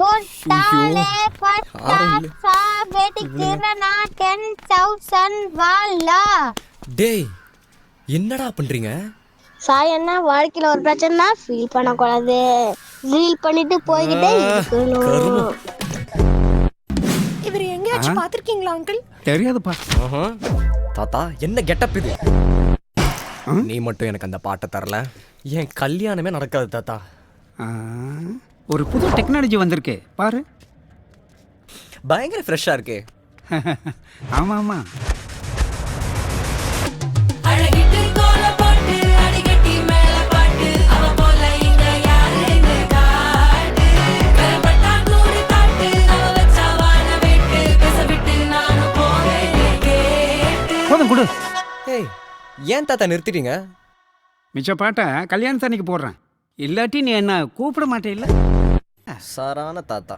போட்டாலே பட்டாசா வெடிக்கிறனா 10,000 வாலா. டேய் என்னடா பண்றீங்க? சாய் என்ன வாழ்க்கையில ஒரு பிரச்சனை ஃபீல் பண்ணக்கூடாது, ஃபீல் பண்ணிட்டு போய்கிட்டே இருக்கணும். இவர் எங்கேயாச்சும் பாத்திருக்கீங்களா அங்கிள்? தெரியாதுப்பா. தாத்தா என்ன கெட்டப் இது? நீ மட்டும் எனக்கு அந்த பாட்டை தரல என் கல்யாணமே நடக்காது தாத்தா. ஒரு புது டெக்னாலஜி வந்திருக்கு பாரு. பயங்கர ஃப்ரெஷ்ஷா இருக்கே. ஆமா ஆமா. போதும் கொடு. ஏய் ஏன் தாத்தா நிறுத்திட்டீங்க? மிச்ச பாட்டை கல்யாணத்தன்னைக்கு போடுறேன், இல்லாட்டி நீ என்ன கூப்பிட மாட்டே இல்ல. சாரான தாத்தா.